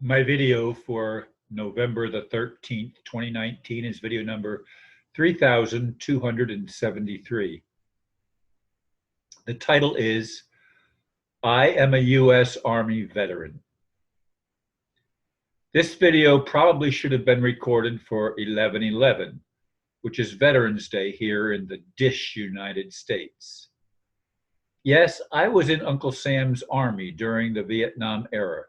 My video for November the 13th, 2019 is video number 3273. The title is I Am a U.S. Army Veteran. This video probably should have been recorded for 11/11, which is Veterans Day here in the Dish United States. Yes, I was in Uncle Sam's army during the Viet Nam era.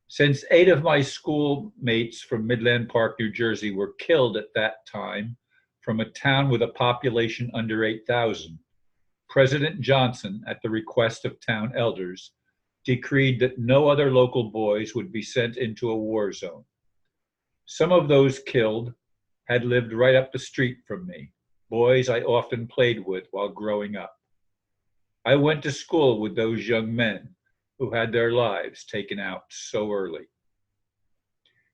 Since 8 of my schoolmates from Midland Park, New Jersey were killed at that time from a town with a population under 8,000, President Johnson, at the request of town elders, decreed that no other local boys would be sent into a war zone. Some of those killed had lived right up the street from me, boys I often played with while growing up. I went to school with those young men who had their lives taken out so early.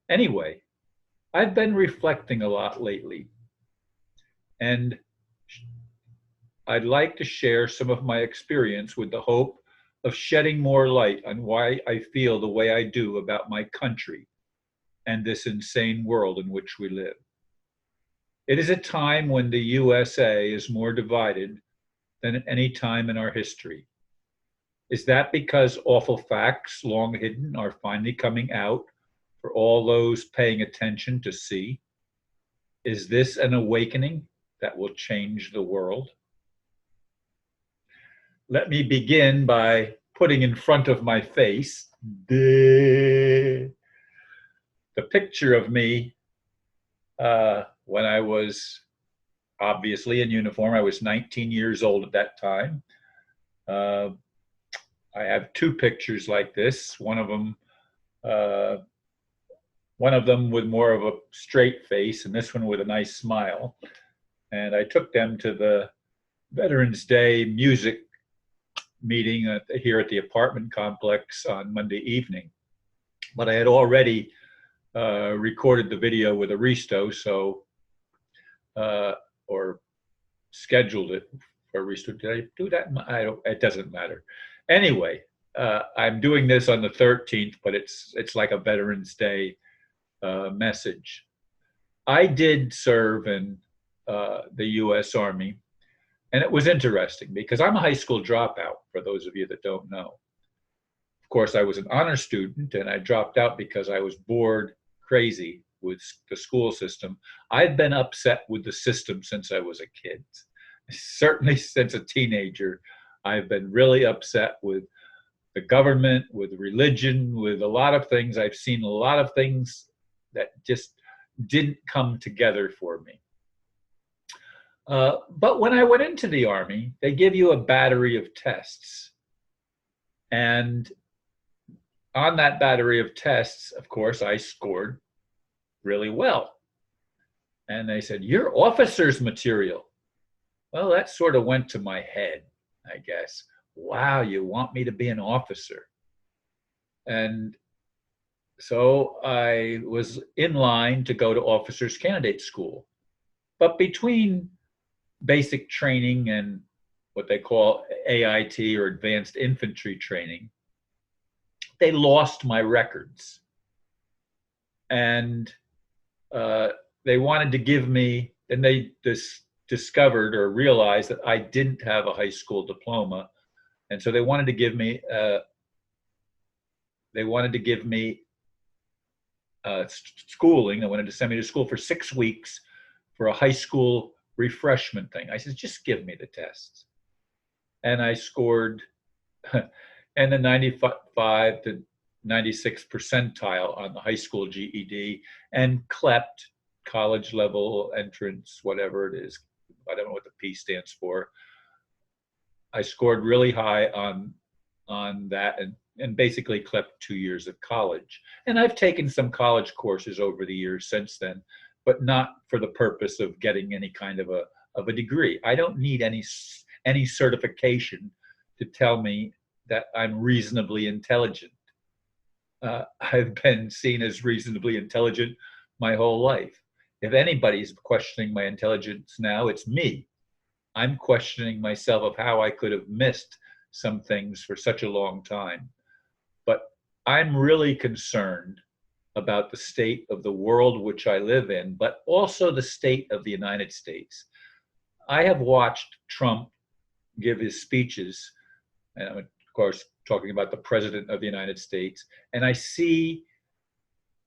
Anyway, I've been reflecting a lot lately, and I'd like to share some of my experience with the hope of shedding more light on why I feel the way I do about my country and this insane world in which we live. It is a time when the USA is more divided than at any time in our history. Is that because awful facts long hidden are finally coming out for all those paying attention to see? Is this an awakening that will change the world? Let me begin by putting in front of my face the picture of me when I was obviously in uniform. I was 19 years old at that time. I have two pictures like this. One of them with more of a straight face, and this one with a nice smile. And I took them to the Veterans Day music meeting here at the apartment complex on Monday evening. But I had already recorded the video with Aristo, or scheduled it for Aristo. Did I do that? It doesn't matter. Anyway, I'm doing this on the 13th, but it's like a Veterans Day message. I did serve in the U.S. Army, and it was interesting because I'm a high school dropout, for those of you that don't know. Of course, I was an honor student, and I dropped out because I was bored crazy with the school system. I've been upset with the system since I was a kid. Certainly since a teenager, I've been really upset with the government, with religion, with a lot of things. I've seen a lot of things that just didn't come together for me. But when I went into the Army, they give you a battery of tests. And on that battery of tests, of course, I scored really well. And they said, "You're officer's material." Well, that sort of went to my head, I guess. Wow, you want me to be an officer? And so I was in line to go to officers candidate school. But between basic training and what they call AIT, or advanced infantry training, they lost my records. And they wanted to give me, and they discovered or realized that I didn't have a high school diploma. And so they wanted to give me schooling. They wanted to send me to school for 6 weeks for a high school refreshment thing. I said, just give me the tests. And I scored in the 95 to 96 percentile on the high school GED, and CLEPT, college level entrance, whatever it is. I don't know what the P stands for. I scored really high on that, and basically CLEPT 2 years of college. And I've taken some college courses over the years since then, but not for the purpose of getting any kind of a degree. I don't need any certification to tell me that I'm reasonably intelligent. I've been seen as reasonably intelligent my whole life. If anybody's questioning my intelligence now, it's me. I'm questioning myself of how I could have missed some things for such a long time. But I'm really concerned about the state of the world which I live in, but also the state of the United States. I have watched Trump give his speeches, and I'm, of course, talking about the President of the United States, and I see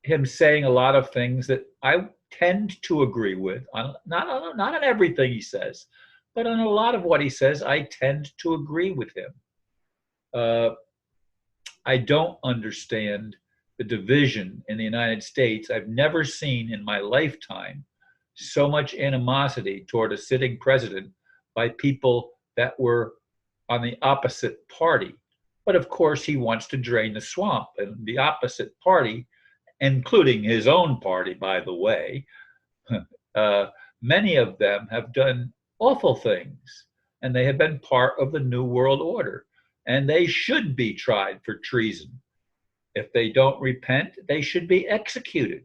him saying a lot of things that I tend to agree with, not on everything he says, but on a lot of what he says, I tend to agree with him. Uh, I don't understand the division in the United States. I've never seen in my lifetime so much animosity toward a sitting president by people that were on the opposite party. But of course, he wants to drain the swamp, and the opposite party, including his own party, by the way, uh, many of them have done awful things, and they have been part of the New World Order, and they should be tried for treason. If they don't repent, they should be executed.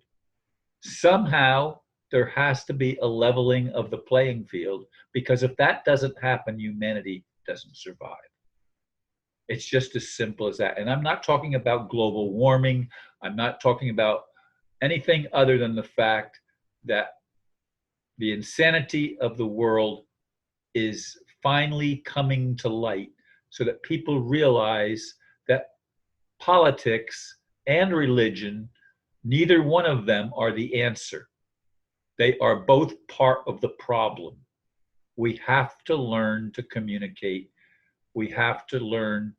Somehow, there has to be a leveling of the playing field, because if that doesn't happen, humanity doesn't survive. It's just as simple as that. And I'm not talking about global warming. I'm not talking about anything other than the fact that the insanity of the world is finally coming to light, so that people realize that politics and religion, neither one of them are the answer. They are both part of the problem. We have to learn to communicate. We have to learn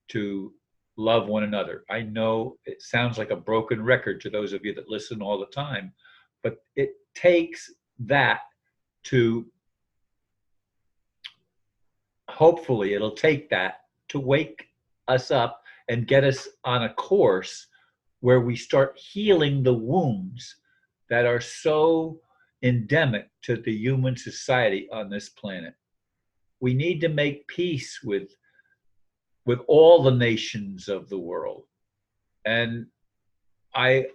to love one another. I know it sounds like a broken record to those of you that listen all the time, but it takes that to, hopefully, it'll take that to wake us up and get us on a course where we start healing the wounds that are so endemic to the human society on this planet. We need to make peace with all the nations of the world. And I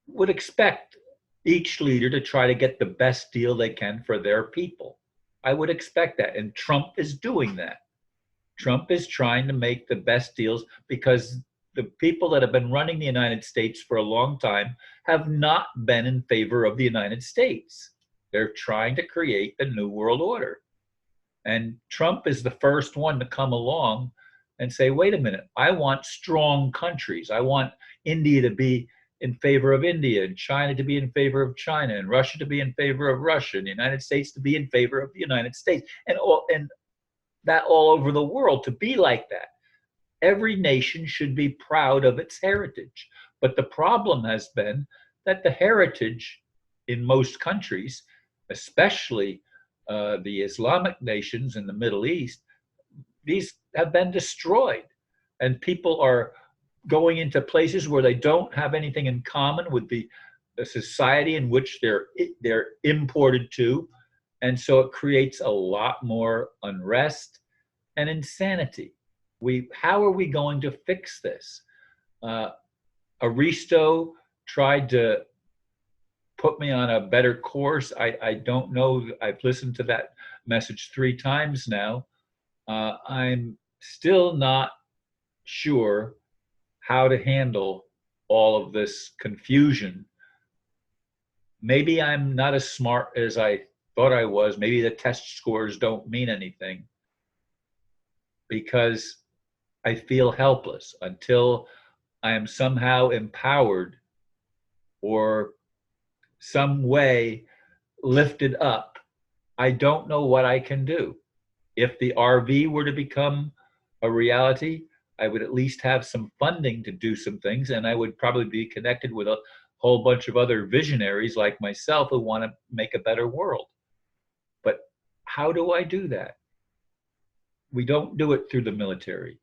would expect each leader to try to get the best deal they can for their people. I would expect that. And Trump is doing that. Trump is trying to make the best deals, because the people that have been running the United States for a long time have not been in favor of the United States. They're trying to create the New World Order. And Trump is the first one to come along and say, wait a minute, I want strong countries. I want India to be in favor of India, and China to be in favor of China, and Russia to be in favor of Russia, and the United States to be in favor of the United States, and that all over the world to be like that. Every nation should be proud of its heritage. But the problem has been that the heritage in most countries, especially the Islamic nations in the Middle East, these have been destroyed. And people are going into places where they don't have anything in common with the society in which they're imported to. And so it creates a lot more unrest and insanity. How are we going to fix this? Aristo tried to put me on a better course. I don't know. I've listened to that message 3 times now. I'm still not sure how to handle all of this confusion. Maybe I'm not as smart as I thought I was. Maybe the test scores don't mean anything, because I feel helpless until I am somehow empowered or some way lifted up. I don't know what I can do. If the RV were to become a reality, I would at least have some funding to do some things, and I would probably be connected with a whole bunch of other visionaries like myself who want to make a better world. But how do I do that? We don't do it through the military.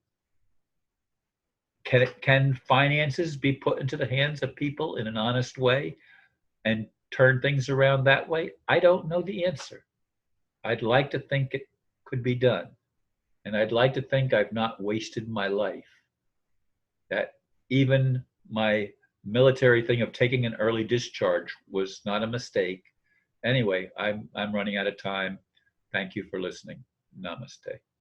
Can finances be put into the hands of people in an honest way and turn things around that way? I don't know the answer. I'd like to think it could be done. And I'd like to think I've not wasted my life. That even my military thing of taking an early discharge was not a mistake. Anyway, I'm running out of time. Thank you for listening. Namaste.